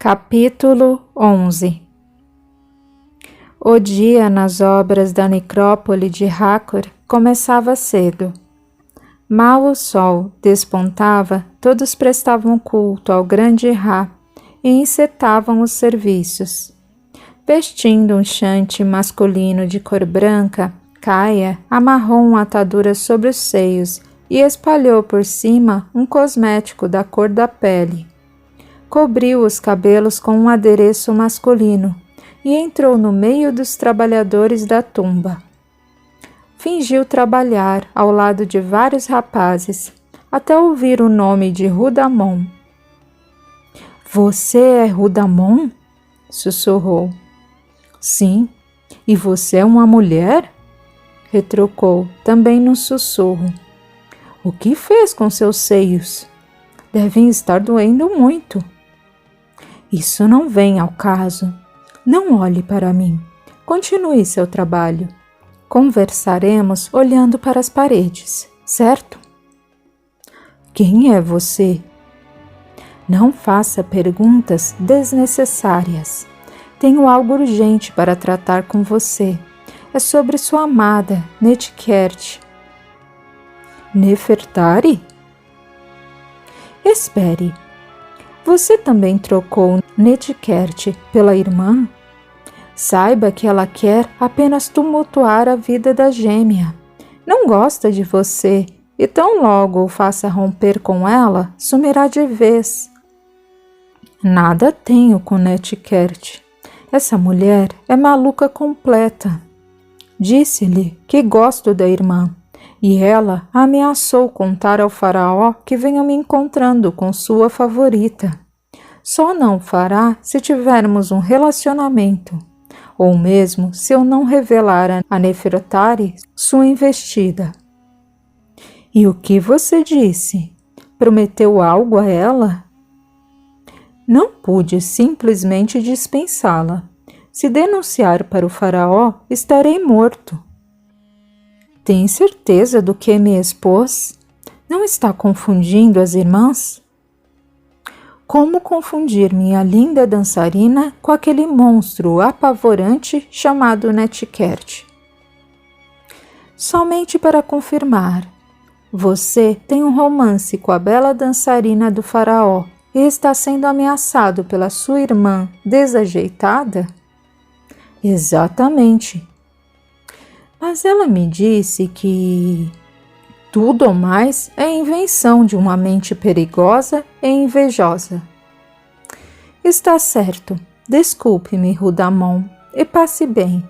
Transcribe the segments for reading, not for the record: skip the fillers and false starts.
Capítulo 11. O dia nas obras da necrópole de Hakor começava cedo. Mal o sol despontava, todos prestavam culto ao grande Ra e encetavam os serviços. Vestindo um xante masculino de cor branca, Kaia amarrou uma atadura sobre os seios e espalhou por cima um cosmético da cor da pele. Cobriu os cabelos com um adereço masculino e entrou no meio dos trabalhadores da tumba. Fingiu trabalhar ao lado de vários rapazes, até ouvir o nome de Rudamon. — Você é Rudamon? — sussurrou. — Sim. E você é uma mulher? — retrucou, também num sussurro. — O que fez com seus seios? Devem estar doendo muito. Isso não vem ao caso. Não olhe para mim. Continue seu trabalho. Conversaremos olhando para as paredes, certo? Quem é você? Não faça perguntas desnecessárias. Tenho algo urgente para tratar com você. É sobre sua amada, Nethkert. Nefertari? Espere. Você também trocou Nethkert pela irmã? Saiba que ela quer apenas tumultuar a vida da gêmea. Não gosta de você e tão logo o faça romper com ela, sumirá de vez. Nada tenho com Nethkert. Essa mulher é maluca completa. Disse-lhe que gosto da irmã. E ela ameaçou contar ao faraó que venho me encontrando com sua favorita. Só não o fará se tivermos um relacionamento, ou mesmo se eu não revelar a Nefertari sua investida. E o que você disse? Prometeu algo a ela? Não pude simplesmente dispensá-la. Se denunciar para o faraó, estarei morto. Tem certeza do que me expôs? Não está confundindo as irmãs? Como confundir minha linda dançarina com aquele monstro apavorante chamado Nethkert? Somente para confirmar. Você tem um romance com a bela dançarina do faraó e está sendo ameaçado pela sua irmã desajeitada? Exatamente. Mas ela me disse que tudo ou mais é invenção de uma mente perigosa e invejosa. Está certo. Desculpe-me, Rudamon, e passe bem.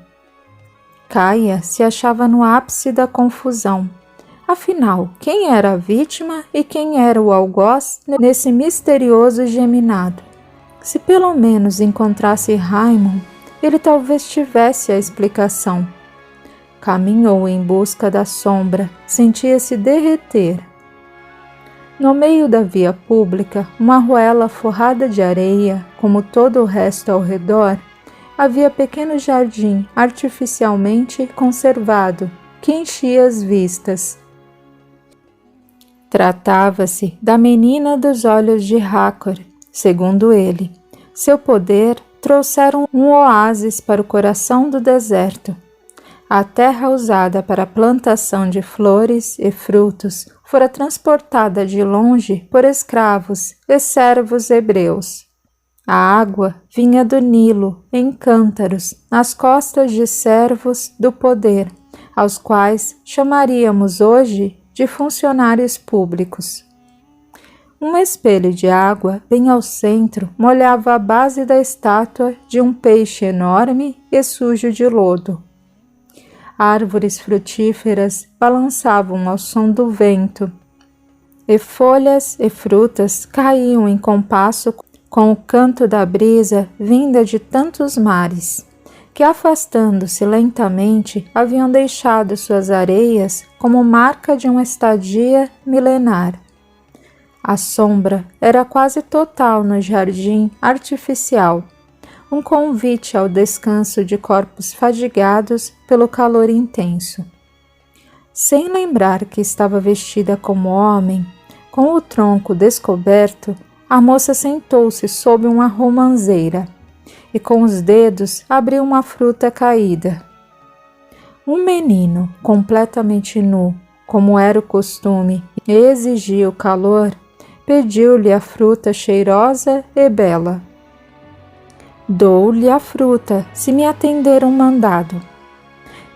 Kaia se achava no ápice da confusão. Afinal, quem era a vítima e quem era o algoz nesse misterioso geminado? Se pelo menos encontrasse Raimund, ele talvez tivesse a explicação. Caminhou em busca da sombra, sentia-se derreter. No meio da via pública, uma arruela forrada de areia, como todo o resto ao redor, havia pequeno jardim artificialmente conservado, que enchia as vistas. Tratava-se da menina dos olhos de Hakor, segundo ele. Seu poder trouxera um oásis para o coração do deserto. A terra usada para a plantação de flores e frutos fora transportada de longe por escravos e servos hebreus. A água vinha do Nilo em cântaros nas costas de servos do poder, aos quais chamaríamos hoje de funcionários públicos. Um espelho de água bem ao centro molhava a base da estátua de um peixe enorme e sujo de lodo. Árvores frutíferas balançavam ao som do vento, e folhas e frutas caíam em compasso com o canto da brisa vinda de tantos mares, que afastando-se lentamente haviam deixado suas areias como marca de uma estadia milenar. A sombra era quase total no jardim artificial, um convite ao descanso de corpos fadigados pelo calor intenso. Sem lembrar que estava vestida como homem, com o tronco descoberto, a moça sentou-se sob uma romanceira e com os dedos abriu uma fruta caída. Um menino, completamente nu, como era o costume, e exigia o calor, pediu-lhe a fruta cheirosa e bela. Dou-lhe a fruta, se me atender um mandado.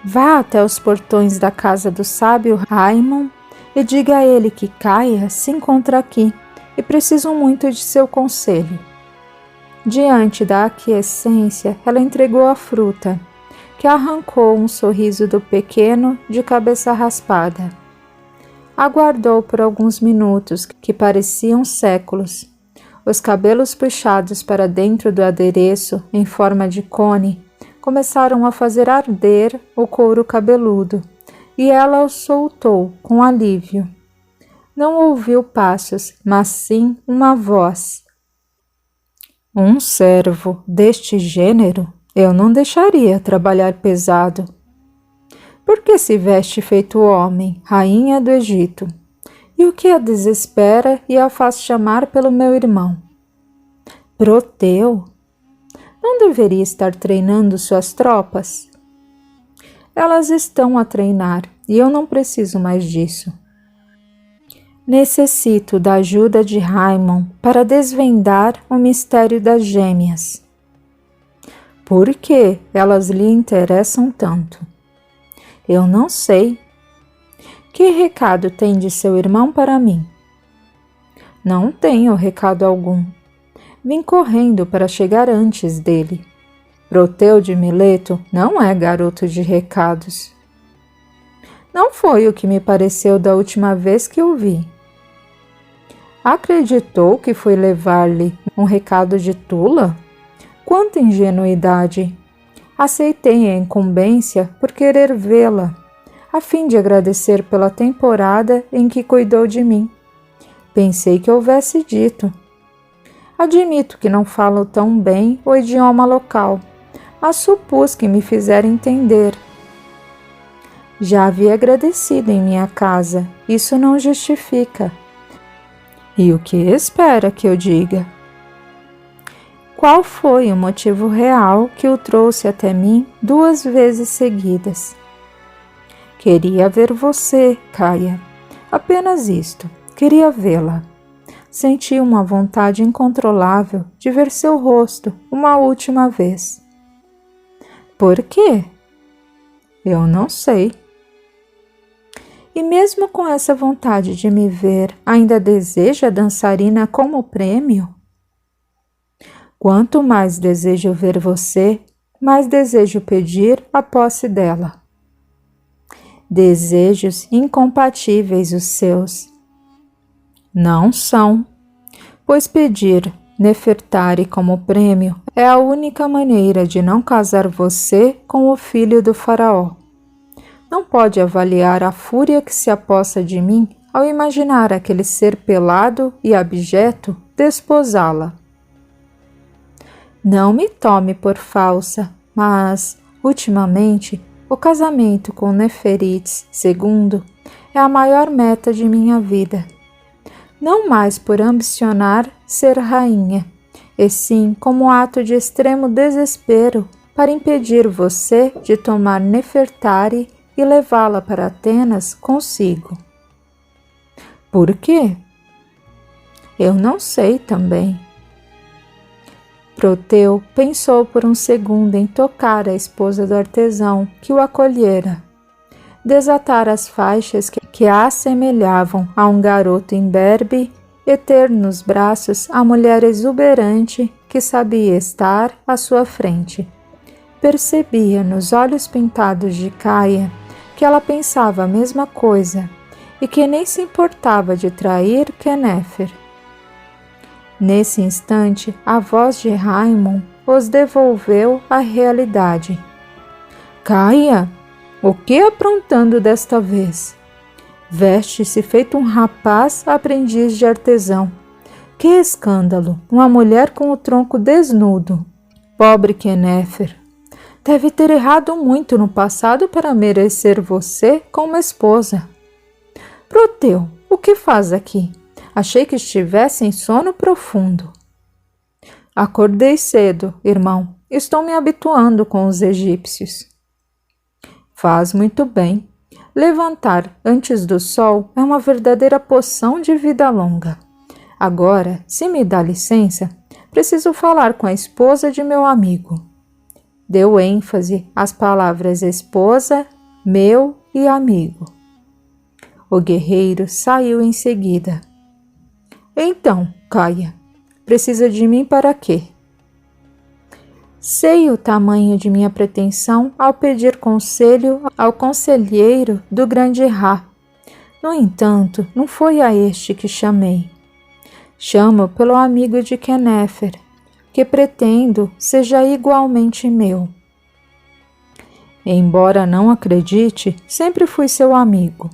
Vá até os portões da casa do sábio Raimon e diga a ele que Caia se encontra aqui e preciso muito de seu conselho. Diante da aquiescência, ela entregou a fruta, que arrancou um sorriso do pequeno de cabeça raspada. Aguardou por alguns minutos, que pareciam séculos. Os cabelos puxados para dentro do adereço, em forma de cone, começaram a fazer arder o couro cabeludo, e ela o soltou com alívio. Não ouviu passos, mas sim uma voz. Um servo deste gênero eu não deixaria trabalhar pesado. Por que se veste feito homem, rainha do Egito? E o que a desespera e a faz chamar pelo meu irmão? Proteu? Não deveria estar treinando suas tropas? Elas estão a treinar e eu não preciso mais disso. Necessito da ajuda de Raimon para desvendar o mistério das gêmeas. Por que elas lhe interessam tanto? Eu não sei. Que recado tem de seu irmão para mim? Não tenho recado algum. Vim correndo para chegar antes dele. Proteu de Mileto não é garoto de recados. Não foi o que me pareceu da última vez que o vi. Acreditou que fui levar-lhe um recado de Tula? Quanta ingenuidade! Aceitei a incumbência por querer vê-la, a fim de agradecer pela temporada em que cuidou de mim. Pensei que houvesse dito. Admito que não falo tão bem o idioma local, mas supus que me fizera entender. Já havia agradecido em minha casa, isso não justifica. E o que espera que eu diga? Qual foi o motivo real que o trouxe até mim 2 vezes seguidas? Queria ver você, Caia. Apenas isto. Queria vê-la. Senti uma vontade incontrolável de ver seu rosto uma última vez. Por quê? Eu não sei. E mesmo com essa vontade de me ver, ainda deseja a dançarina como prêmio? Quanto mais desejo ver você, mais desejo pedir a posse dela. Desejos incompatíveis os seus. Não são, pois pedir Nefertari como prêmio é a única maneira de não casar você com o filho do faraó. Não pode avaliar a fúria que se apossa de mim ao imaginar aquele ser pelado e abjeto desposá-la. Não me tome por falsa, mas, ultimamente, o casamento com Nefertiti II é a maior meta de minha vida. Não mais por ambicionar ser rainha, e sim como ato de extremo desespero para impedir você de tomar Nefertari e levá-la para Atenas consigo. Por quê? Eu não sei também. Proteu pensou por um segundo em tocar a esposa do artesão que o acolhera, desatar as faixas que a assemelhavam a um garoto imberbe e ter nos braços a mulher exuberante que sabia estar à sua frente. Percebia nos olhos pintados de Caia que ela pensava a mesma coisa e que nem se importava de trair Quenefer. Nesse instante, a voz de Raimon os devolveu à realidade. Caia, o que aprontando desta vez? Veste-se feito um rapaz aprendiz de artesão. Que escândalo! Uma mulher com o tronco desnudo. Pobre Quenefer! Deve ter errado muito no passado para merecer você como esposa. Proteu, o que faz aqui? Achei que estivesse em sono profundo. Acordei cedo, irmão. Estou me habituando com os egípcios. Faz muito bem. Levantar antes do sol é uma verdadeira poção de vida longa. Agora, se me dá licença, preciso falar com a esposa de meu amigo. Deu ênfase às palavras esposa, meu e amigo. O guerreiro saiu em seguida. Então, Caia, precisa de mim para quê? Sei o tamanho de minha pretensão ao pedir conselho ao conselheiro do grande Ra. No entanto, não foi a este que chamei. Chamo pelo amigo de Quenefer, que pretendo seja igualmente meu. Embora não acredite, sempre fui seu amigo.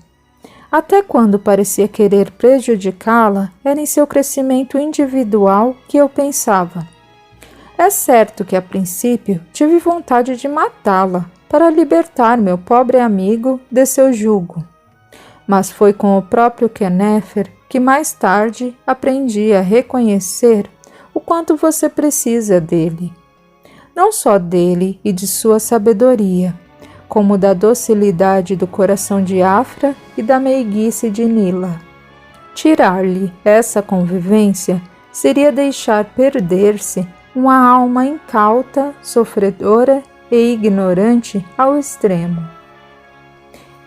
Até quando parecia querer prejudicá-la, era em seu crescimento individual que eu pensava. É certo que a princípio tive vontade de matá-la para libertar meu pobre amigo de seu jugo. Mas foi com o próprio Quenefer que mais tarde aprendi a reconhecer o quanto você precisa dele. Não só dele e de sua sabedoria, como da docilidade do coração de Afra e da meiguice de Nila. Tirar-lhe essa convivência seria deixar perder-se uma alma incauta, sofredora e ignorante ao extremo.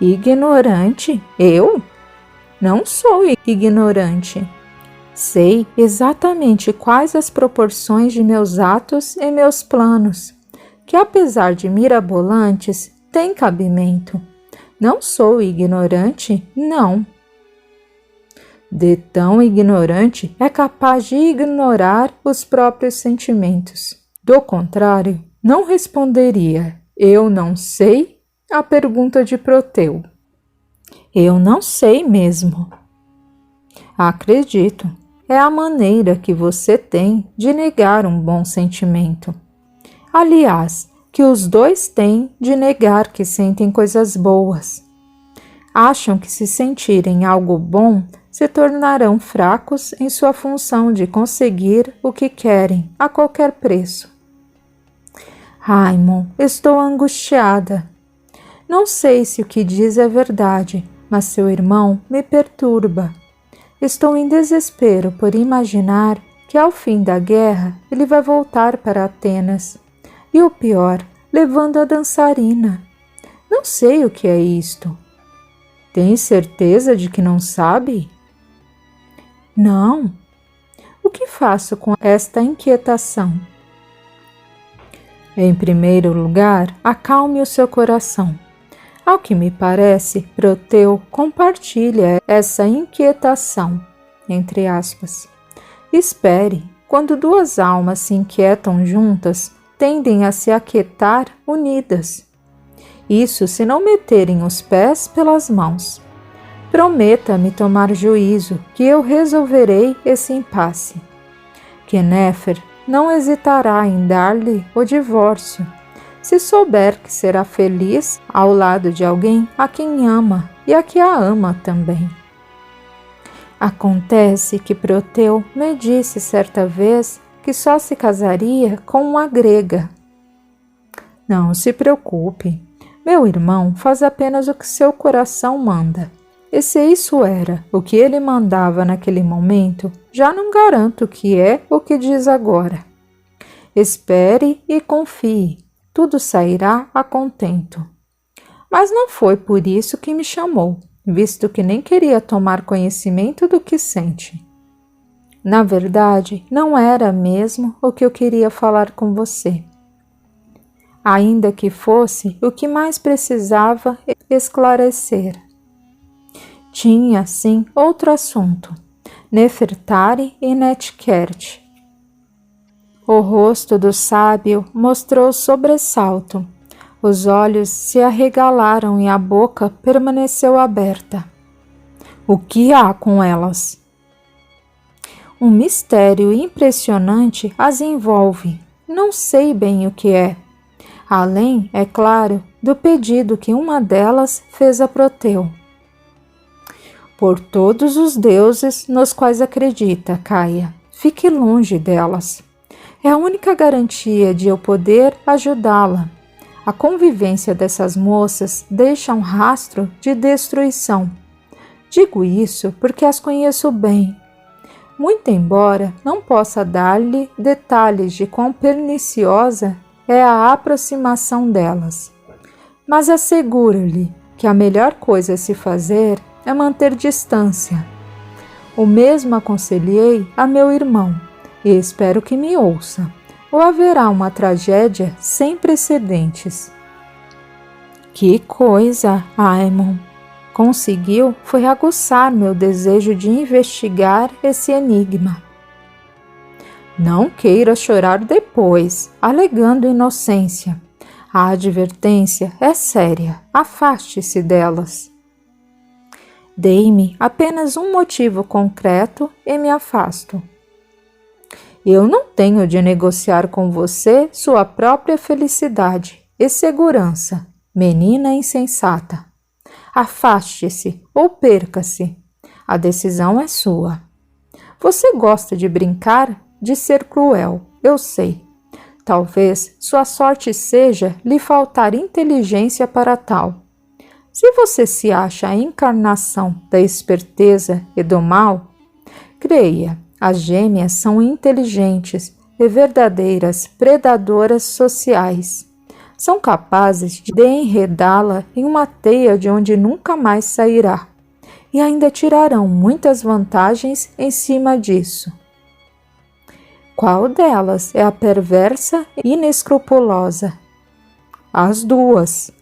Ignorante? Eu? Não sou ignorante. Sei exatamente quais as proporções de meus atos e meus planos, que apesar de mirabolantes, têm cabimento. Não sou ignorante, não. De tão ignorante é capaz de ignorar os próprios sentimentos. Do contrário, não responderia eu não sei à pergunta de Proteu. Eu não sei mesmo. Acredito, é a maneira que você tem de negar um bom sentimento. Aliás, que os dois têm de negar que sentem coisas boas. Acham que se sentirem algo bom, se tornarão fracos em sua função de conseguir o que querem a qualquer preço. Raimon, estou angustiada. Não sei se o que diz é verdade, mas seu irmão me perturba. Estou em desespero por imaginar que ao fim da guerra ele vai voltar para Atenas. E o pior, levando a dançarina. Não sei o que é isto. Tem certeza de que não sabe? Não. O que faço com esta inquietação? Em primeiro lugar, acalme o seu coração. Ao que me parece, Proteu compartilha essa inquietação, entre aspas. Espere, quando duas almas se inquietam juntas, tendem a se aquietar unidas. Isso se não meterem os pés pelas mãos. Prometa-me tomar juízo, que eu resolverei esse impasse. Quenefer não hesitará em dar-lhe o divórcio, se souber que será feliz ao lado de alguém a quem ama e a que a ama também. Acontece que Proteu me disse certa vez que só se casaria com uma grega. Não se preocupe, meu irmão faz apenas o que seu coração manda. E se isso era o que ele mandava naquele momento, já não garanto que é o que diz agora. Espere e confie, tudo sairá a contento. Mas não foi por isso que me chamou, visto que nem queria tomar conhecimento do que sente. Na verdade, não era mesmo o que eu queria falar com você. Ainda que fosse o que mais precisava esclarecer. Tinha, sim, outro assunto, Nefertari e Netkert. O rosto do sábio mostrou sobressalto, os olhos se arregalaram e a boca permaneceu aberta. O que há com elas? Um mistério impressionante as envolve, não sei bem o que é. Além, é claro, do pedido que uma delas fez a Proteu. Por todos os deuses nos quais acredita, Caia, fique longe delas. É a única garantia de eu poder ajudá-la. A convivência dessas moças deixa um rastro de destruição. Digo isso porque as conheço bem. Muito embora não possa dar-lhe detalhes de quão perniciosa é a aproximação delas, mas asseguro-lhe que a melhor coisa a se fazer é manter distância. O mesmo aconselhei a meu irmão, e espero que me ouça, ou haverá uma tragédia sem precedentes. Que coisa, Aemon! Conseguiu foi aguçar meu desejo de investigar esse enigma. Não queira chorar depois, alegando inocência. A advertência é séria, afaste-se delas. Dei-me apenas um motivo concreto e me afasto. Eu não tenho de negociar com você sua própria felicidade e segurança, menina insensata. Afaste-se ou perca-se. A decisão é sua. Você gosta de brincar, de ser cruel, eu sei. Talvez sua sorte seja lhe faltar inteligência para tal. Se você se acha a encarnação da esperteza e do mal, creia, as gêmeas são inteligentes e verdadeiras predadoras sociais. São capazes de enredá-la em uma teia de onde nunca mais sairá, e ainda tirarão muitas vantagens em cima disso. Qual delas é a perversa e inescrupulosa? As duas.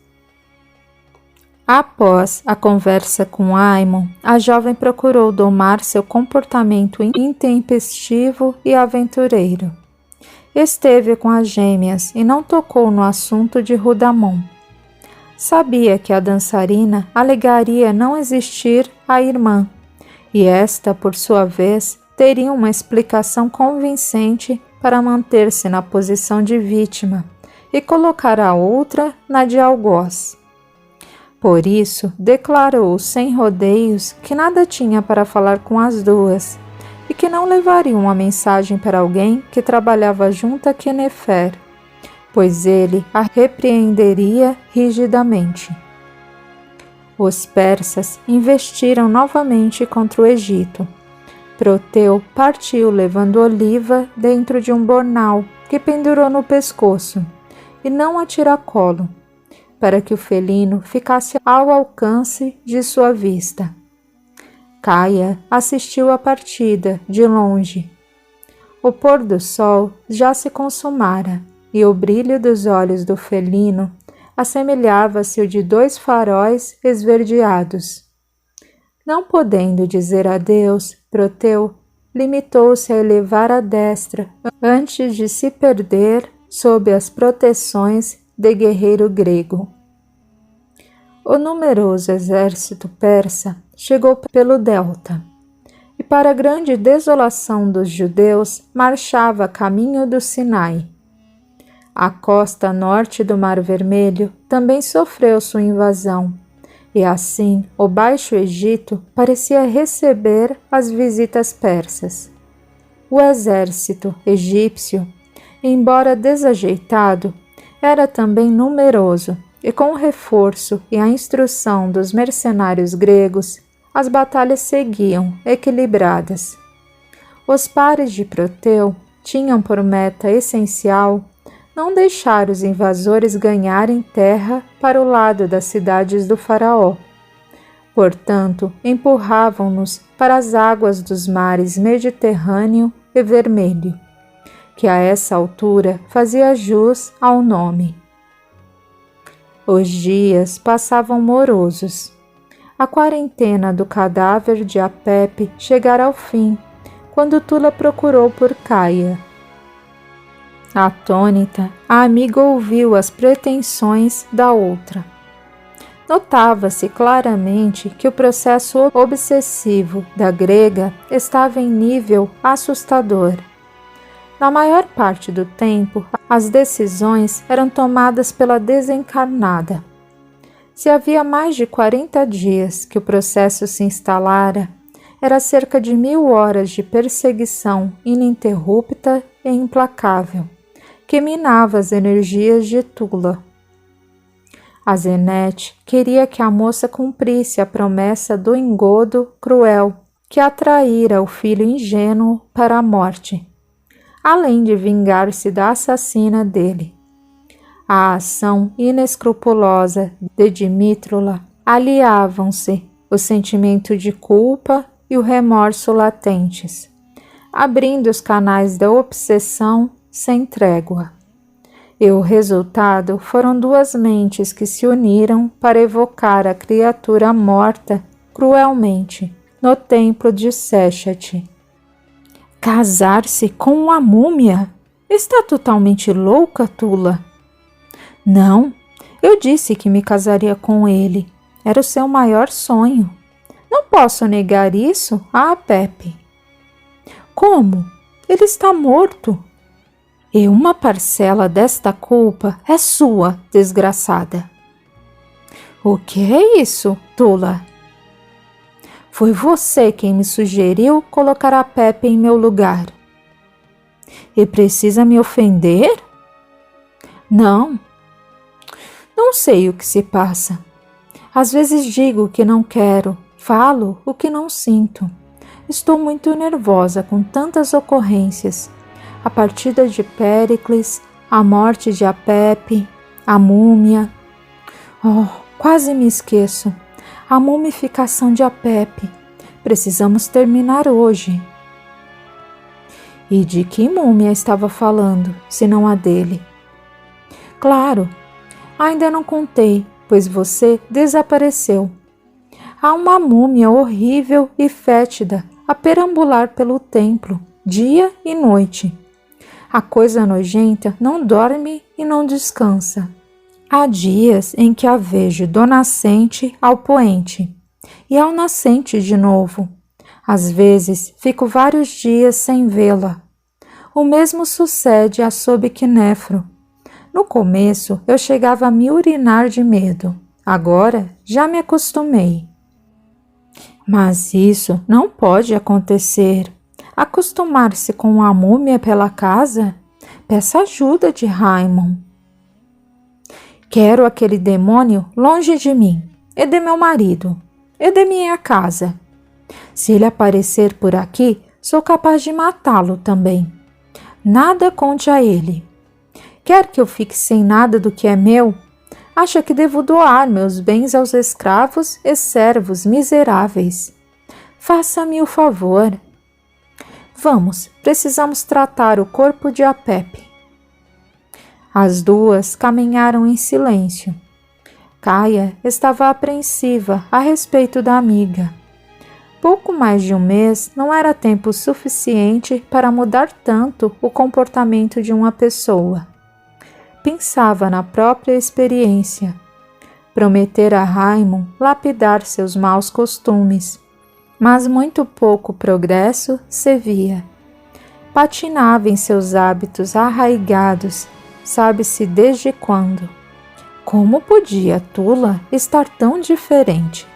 Após a conversa com Aemon, a jovem procurou domar seu comportamento intempestivo e aventureiro. Esteve com as gêmeas e não tocou no assunto de Rudamon. Sabia que a dançarina alegaria não existir a irmã, e esta, por sua vez, teria uma explicação convincente para manter-se na posição de vítima e colocar a outra na de algoz. Por isso, declarou sem rodeios que nada tinha para falar com as duas e que não levaria uma mensagem para alguém que trabalhava junto a Quenefer, pois ele a repreenderia rigidamente. Os persas investiram novamente contra o Egito. Proteu partiu levando Oliva dentro de um bornal que pendurou no pescoço, e não a tiracolo, para que o felino ficasse ao alcance de sua vista. Caia assistiu à partida de longe. O pôr do sol já se consumara, e o brilho dos olhos do felino assemelhava-se ao de dois faróis esverdeados. Não podendo dizer adeus, Proteu limitou-se a elevar a destra antes de se perder sob as proteções de guerreiro grego. O numeroso exército persa chegou pelo delta e, para grande desolação dos judeus, marchava a caminho do Sinai. A costa norte do Mar Vermelho também sofreu sua invasão, e assim o Baixo Egito parecia receber as visitas persas. O exército egípcio, embora desajeitado, era também numeroso, e com o reforço e a instrução dos mercenários gregos, as batalhas seguiam equilibradas. Os pares de Proteu tinham por meta essencial não deixar os invasores ganharem terra para o lado das cidades do faraó. Portanto, empurravam-nos para as águas dos mares Mediterrâneo e Vermelho, que a essa altura fazia jus ao nome. Os dias passavam morosos. A quarentena do cadáver de Apep chegara ao fim, quando Tula procurou por Caia. Atônita, a amiga ouviu as pretensões da outra. Notava-se claramente que o processo obsessivo da grega estava em nível assustador. Na maior parte do tempo, as decisões eram tomadas pela desencarnada. Se havia mais de 40 dias que o processo se instalara, era cerca de 1000 horas de perseguição ininterrupta e implacável, que minava as energias de Tula. A Zenete queria que a moça cumprisse a promessa do engodo cruel que atraíra o filho ingênuo para a morte, além de vingar-se da assassina dele. À ação inescrupulosa de Dmítrula aliavam-se o sentimento de culpa e o remorso latentes, abrindo os canais da obsessão sem trégua. E o resultado foram duas mentes que se uniram para evocar a criatura morta cruelmente no templo de Seshat. Casar-se com uma múmia? Está totalmente louca, Tula? Não, eu disse que me casaria com ele. Era o seu maior sonho. Não posso negar isso a Pepe. Como? Ele está morto. E uma parcela desta culpa é sua, desgraçada. O que é isso, Tula? Foi você quem me sugeriu colocar a Pepe em meu lugar. E precisa me ofender? Não. Não sei o que se passa. Às vezes digo que não quero, falo o que não sinto. Estou muito nervosa com tantas ocorrências. A partida de Péricles, a morte de Apepe, a múmia. Oh, quase me esqueço. A mumificação de Apepe. Precisamos terminar hoje. E de que múmia estava falando, se não a dele? Claro, ainda não contei, pois você desapareceu. Há uma múmia horrível e fétida a perambular pelo templo, dia e noite. A coisa nojenta não dorme e não descansa. Há dias em que a vejo do nascente ao poente e ao nascente de novo. Às vezes fico vários dias sem vê-la. O mesmo sucede a Sobeknefro. No começo eu chegava a me urinar de medo. Agora já me acostumei. Mas isso não pode acontecer. Acostumar-se com a múmia pela casa? Peça ajuda de Raimon. Quero aquele demônio longe de mim, e de meu marido, e de minha casa. Se ele aparecer por aqui, sou capaz de matá-lo também. Nada conte a ele. Quer que eu fique sem nada do que é meu? Acha que devo doar meus bens aos escravos e servos miseráveis? Faça-me o favor. Vamos, precisamos tratar o corpo de Apepe. As duas caminharam em silêncio. Caia estava apreensiva a respeito da amiga. Pouco mais de um mês não era tempo suficiente para mudar tanto o comportamento de uma pessoa. Pensava na própria experiência. Prometera a Raimon lapidar seus maus costumes, mas muito pouco progresso se via. Patinava em seus hábitos arraigados, sabe-se desde quando. Como podia Tula estar tão diferente?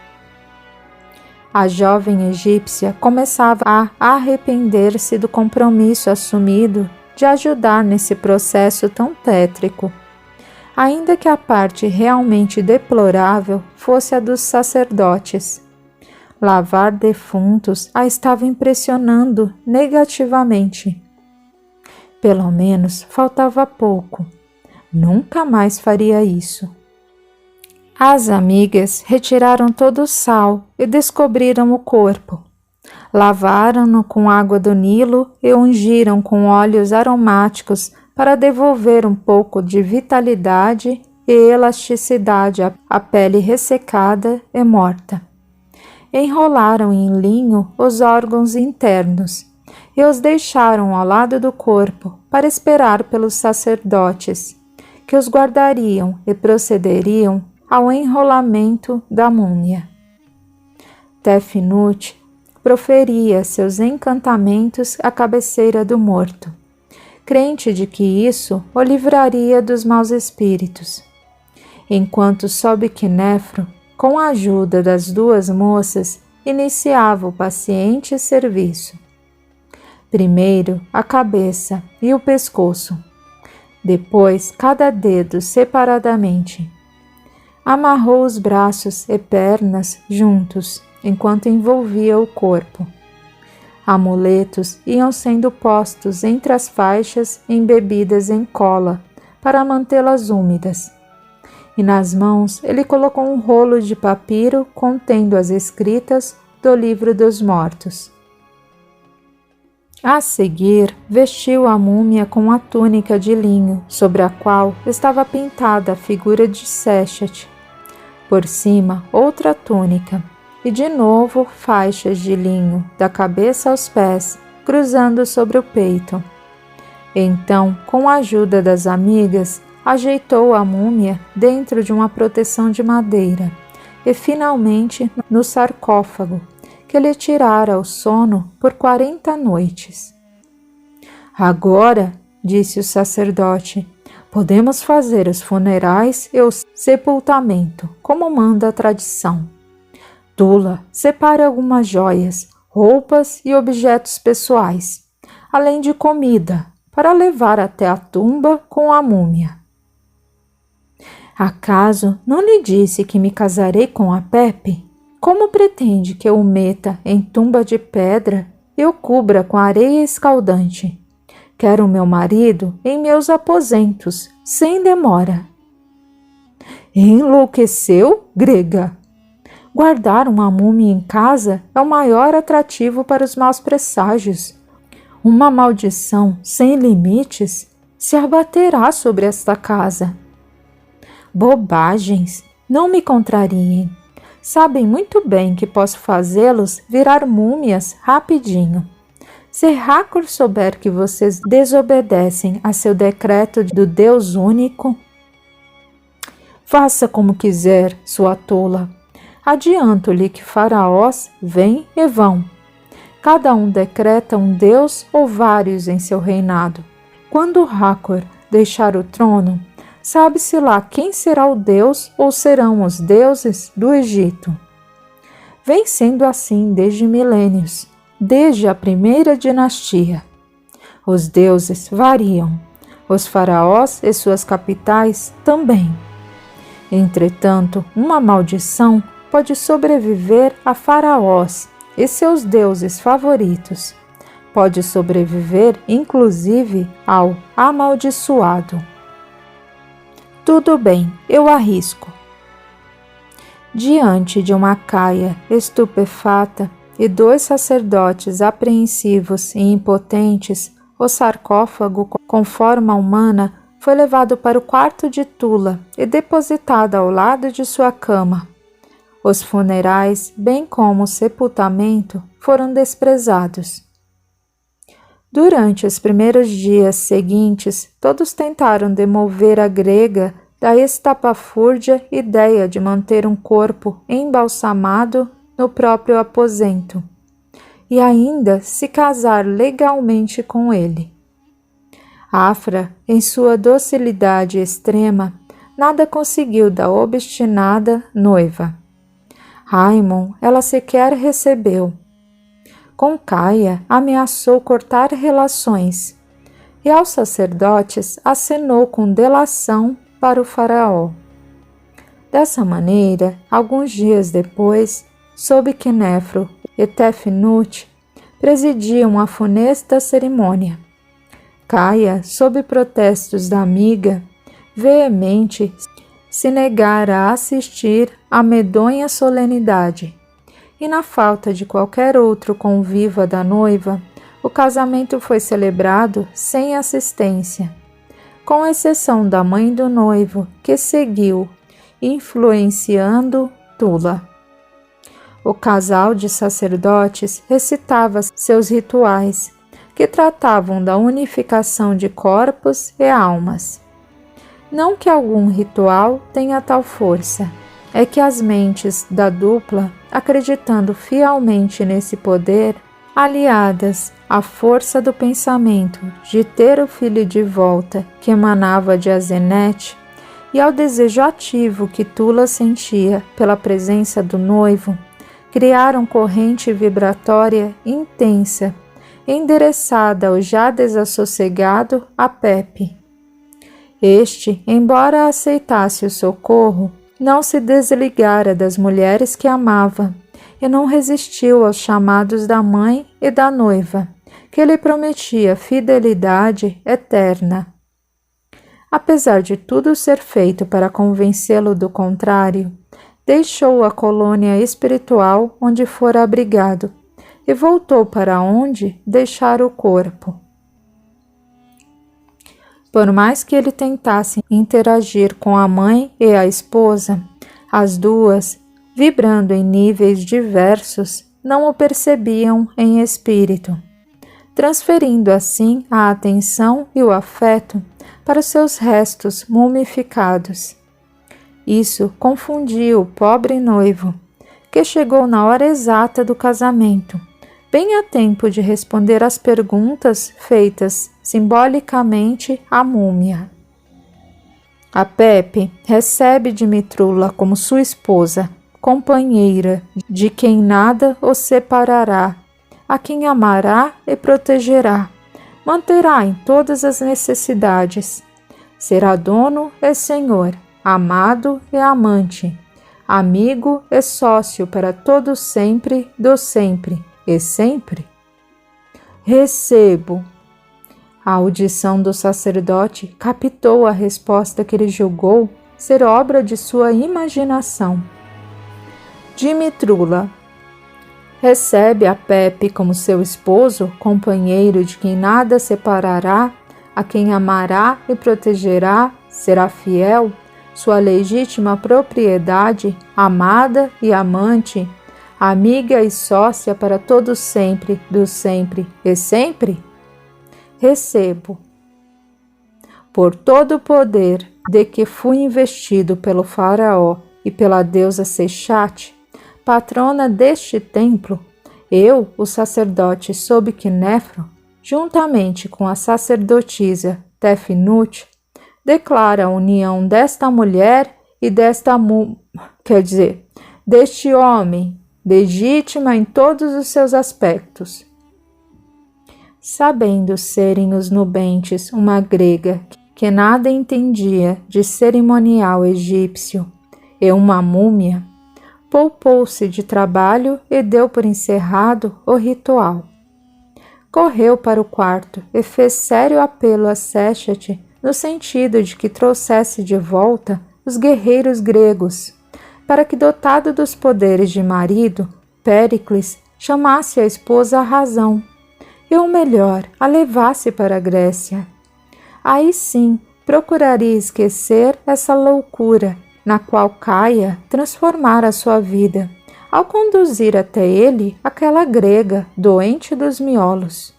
A jovem egípcia começava a arrepender-se do compromisso assumido de ajudar nesse processo tão tétrico, ainda que a parte realmente deplorável fosse a dos sacerdotes. Lavar defuntos a estava impressionando negativamente. Pelo menos faltava pouco. Nunca mais faria isso. As amigas retiraram todo o sal e descobriram o corpo. Lavaram-no com água do Nilo e ungiram com óleos aromáticos para devolver um pouco de vitalidade e elasticidade à pele ressecada e morta. Enrolaram em linho os órgãos internos e os deixaram ao lado do corpo para esperar pelos sacerdotes, que os guardariam e procederiam ao enrolamento da múmia. Tefnut proferia seus encantamentos à cabeceira do morto, crente de que isso o livraria dos maus espíritos. enquanto Sobeknefro, com a ajuda das duas moças, iniciava o paciente serviço. Primeiro a cabeça e o pescoço, depois cada dedo separadamente. Amarrou os braços e pernas juntos, enquanto envolvia o corpo. Amuletos iam sendo postos entre as faixas embebidas em cola, para mantê-las úmidas. E nas mãos ele colocou um rolo de papiro contendo as escritas do livro dos mortos. A seguir, vestiu a múmia com a túnica de linho, sobre a qual estava pintada a figura de Seshat. Por cima, outra túnica, e de novo faixas de linho, da cabeça aos pés, cruzando sobre o peito. Então, com a ajuda das amigas, ajeitou a múmia dentro de uma proteção de madeira e finalmente no sarcófago, que lhe tirara o sono por 40 noites. Agora, disse o sacerdote, podemos fazer os funerais e o sepultamento, como manda a tradição. Tula, separe algumas joias, roupas e objetos pessoais, além de comida, para levar até a tumba com a múmia. Acaso não lhe disse que me casarei com a Pepe? Como pretende que eu o meta em tumba de pedra e o cubra com areia escaldante? Quero meu marido em meus aposentos, sem demora. Enlouqueceu, grega? Guardar uma múmia em casa é o maior atrativo para os maus presságios. Uma maldição sem limites se abaterá sobre esta casa. Bobagens, não me contrariem. Sabem muito bem que posso fazê-los virar múmias rapidinho. Se Hakor souber que vocês desobedecem a seu decreto do Deus único, faça como quiser, sua tola. Adianto-lhe que faraós vêm e vão. Cada um decreta um deus ou vários em seu reinado. Quando Hakor deixar o trono, sabe-se lá quem será o deus ou serão os deuses do Egito. Vem sendo assim desde milênios, desde a primeira dinastia. Os deuses variam, os faraós e suas capitais também. Entretanto, uma maldição pode sobreviver a faraós e seus deuses favoritos. Pode sobreviver, inclusive, ao amaldiçoado. Tudo bem, eu arrisco. Diante de uma caia estupefata e 2 sacerdotes apreensivos e impotentes, o sarcófago com forma humana foi levado para o quarto de Tula e depositado ao lado de sua cama. Os funerais, bem como o sepultamento, foram desprezados. Durante os primeiros dias seguintes, todos tentaram demover a grega da estapafúrdia ideia de manter um corpo embalsamado no próprio aposento e ainda se casar legalmente com ele. Afra, em sua docilidade extrema, nada conseguiu da obstinada noiva. Raimon ela sequer recebeu. Com Caia ameaçou cortar relações e aos sacerdotes acenou com delação para o faraó. Dessa maneira, alguns dias depois, Sobeknefro e Tefnut presidiam a funesta cerimônia. Caia, sob protestos da amiga, veemente se negara a assistir à medonha solenidade, e na falta de qualquer outro convívio da noiva, o casamento foi celebrado sem assistência, com exceção da mãe do noivo, que seguiu, influenciando Tula. O casal de sacerdotes recitava seus rituais, que tratavam da unificação de corpos e almas. Não que algum ritual tenha tal força, é que as mentes da dupla, acreditando fielmente nesse poder, aliadas à força do pensamento de ter o filho de volta que emanava de Azenet, e ao desejo ativo que Tula sentia pela presença do noivo, criaram corrente vibratória intensa, endereçada ao já desassossegado Apep. Este, embora aceitasse o socorro, não se desligara das mulheres que amava e não resistiu aos chamados da mãe e da noiva, que lhe prometia fidelidade eterna. Apesar de tudo ser feito para convencê-lo do contrário, deixou a colônia espiritual onde fora abrigado e voltou para onde deixara o corpo. Por mais que ele tentasse interagir com a mãe e a esposa, as duas, vibrando em níveis diversos, não o percebiam em espírito, transferindo assim a atenção e o afeto para os seus restos mumificados. Isso confundiu o pobre noivo, que chegou na hora exata do casamento, bem a tempo de responder às perguntas feitas simbolicamente à múmia. Apep recebe Dimitrula como sua esposa, companheira, de quem nada o separará, a quem amará e protegerá, manterá em todas as necessidades. Será dono e senhor, amado e amante, amigo e sócio para todo sempre do sempre e sempre. Recebo. A audição do sacerdote captou a resposta que ele julgou ser obra de sua imaginação. Dimitrula recebe Apep como seu esposo, companheiro de quem nada separará, a quem amará e protegerá, será fiel, sua legítima propriedade, amada e amante, amiga e sócia para todo sempre, do sempre e sempre? Recebo. Por todo o poder de que fui investido pelo faraó e pela deusa Sexate, patrona deste templo, eu, o sacerdote Sobeknefro, juntamente com a sacerdotisa Tefnut, declara a união desta mulher e deste homem, legítima em todos os seus aspectos. Sabendo serem os nubentes uma grega que nada entendia de cerimonial egípcio e uma múmia, poupou-se de trabalho e deu por encerrado o ritual. Correu para o quarto e fez sério apelo a Sextate no sentido de que trouxesse de volta os guerreiros gregos, para que, dotado dos poderes de marido, Péricles chamasse a esposa à razão, e o melhor, a levasse para a Grécia. Aí sim, procuraria esquecer essa loucura na qual Caia transformara a sua vida, ao conduzir até ele aquela grega doente dos miolos.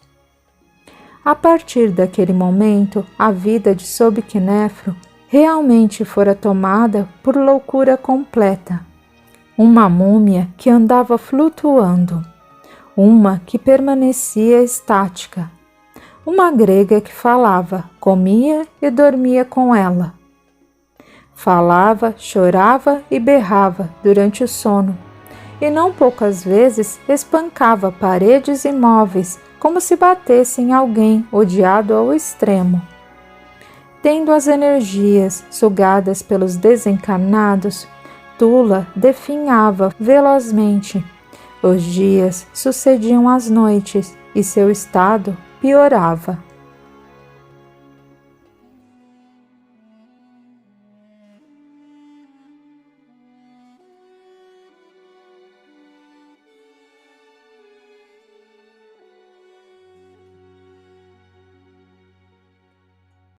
A partir daquele momento, a vida de Sobeknefro realmente fora tomada por loucura completa. Uma múmia que andava flutuando, uma que permanecia estática, uma grega que falava, comia e dormia com ela. Falava, chorava e berrava durante o sono, e não poucas vezes espancava paredes e móveis como se batesse em alguém odiado ao extremo. Tendo as energias sugadas pelos desencarnados, Tula definhava velozmente. Os dias sucediam às noites e seu estado piorava.